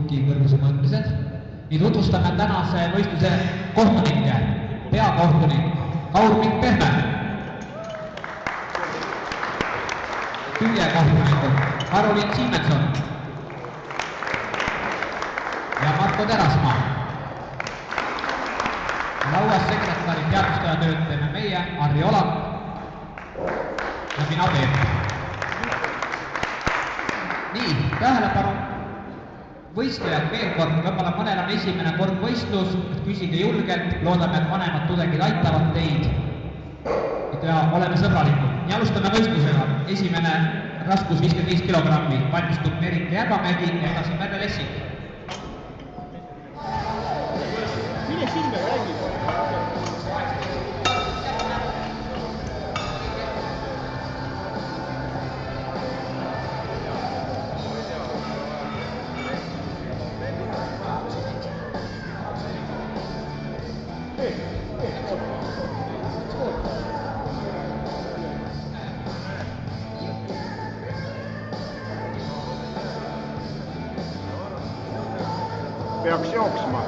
puki kõrguse mõõtmised. Nii tutvustame tänase võistluse kohtunikke, peakohtunik Kaur-Mikk Pehme, küljekohtunikud Karoliin Siimenson ja Marko Terasmaa. Lauas sekretäri teadustaja tööd teeme meie, Harri Olak ja mina Peep. Nii, tähelepanu. Võistlejad veel kord, võib-olla mõnel on esimene kord võistlus, küsige julgelt, loodame, et vanemad tudengid aitavad teid ja oleme sõbralikud. Nii alustame võistlusega. Esimene raskus 55 kilogrammi, valmistub Merike Järvamägi ja edasi Merle Lessing. Mine sinna, räägi! Peaks jooksma.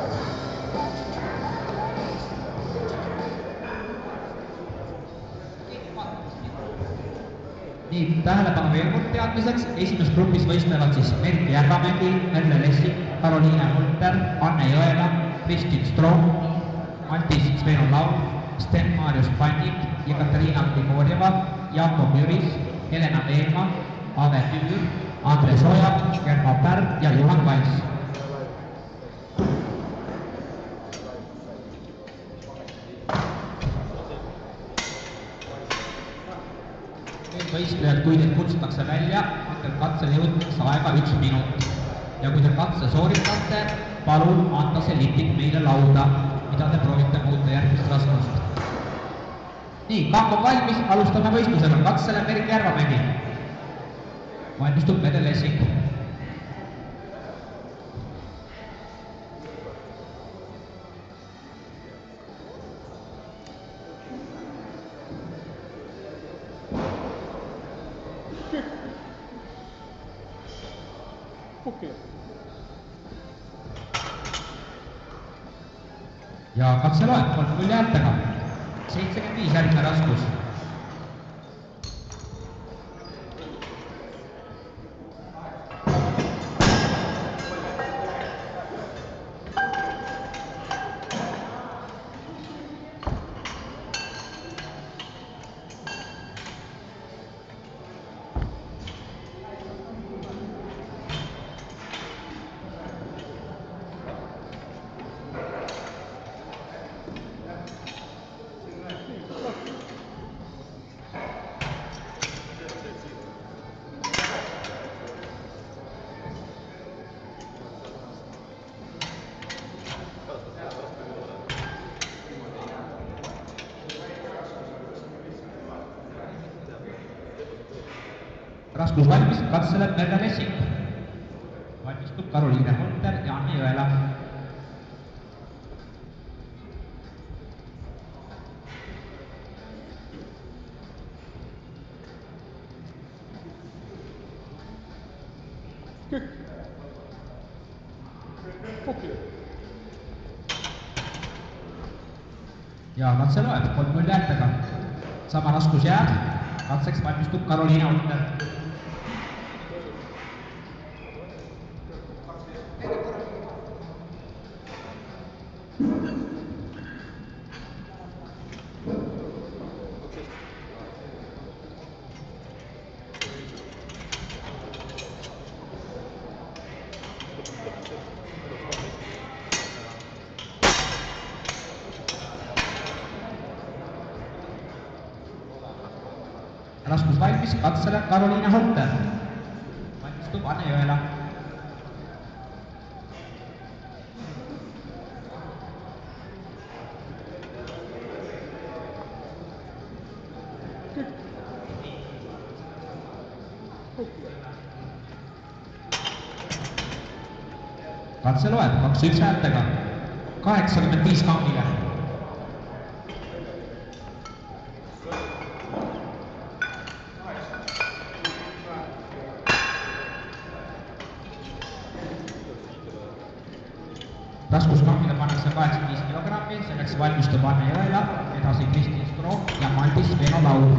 Nii, tähelepanu veel kord teadmiseks. Esimeses grupis võistlevad siis Merike Järvamägi, Merle Lessing, Karoliine Hulter, Anne Jõela, Kristin Stroom, Matis Svenolaul, Sten Marius Pannik, Ekaterina Grigorjeva, Jakob Jüris, Helena Veelma, Ave Tüür, Andres Oja, Germo Pärn ja Juhan Vals. Võistlejad, kui teid kutsutakse välja, on katsele jõudmise aega 1 minut. Ja kui te katse sooritate, palun anda see lipik meile lauda, mida te proovite muuta järgmist raskust. Nii, kang on valmis, alustame võistlusega. Katsele Merike Järvamägi. Valmistub Merle Lessing. Ja katse loeb 3-0 häältega. 75 järgmine raskus. Raskus valmis, katsele Merle Lessing. Valmistub Karoliine Hulter ja Anne Jõela. Ja katse loeb 3-0 häältega. Sama raskus jääb, katseks valmistub Karoliine Hulter. Raskus valmis, katsele Karoliine Hulter. Valmistub Anne Jõela. Katse loeb 2-1 häältega. 85 kangile. raskuskammile pannakse 85 kilogrammi, selleks valmistub Anne Jõela, edasi Kristin Stroom ja Maldis Veeno Laul.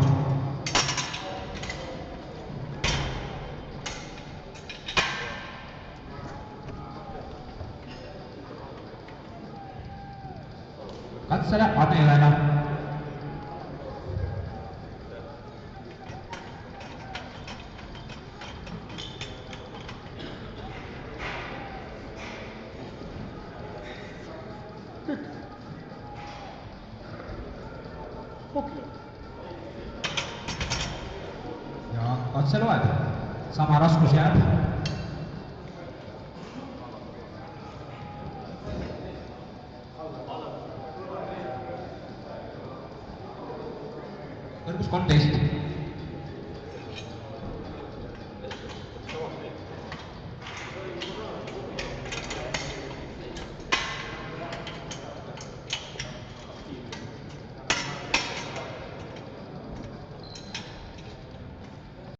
Katsele Anne Jõela. Ja katse loeb. Sama raskus jääb. Kõrgus 13.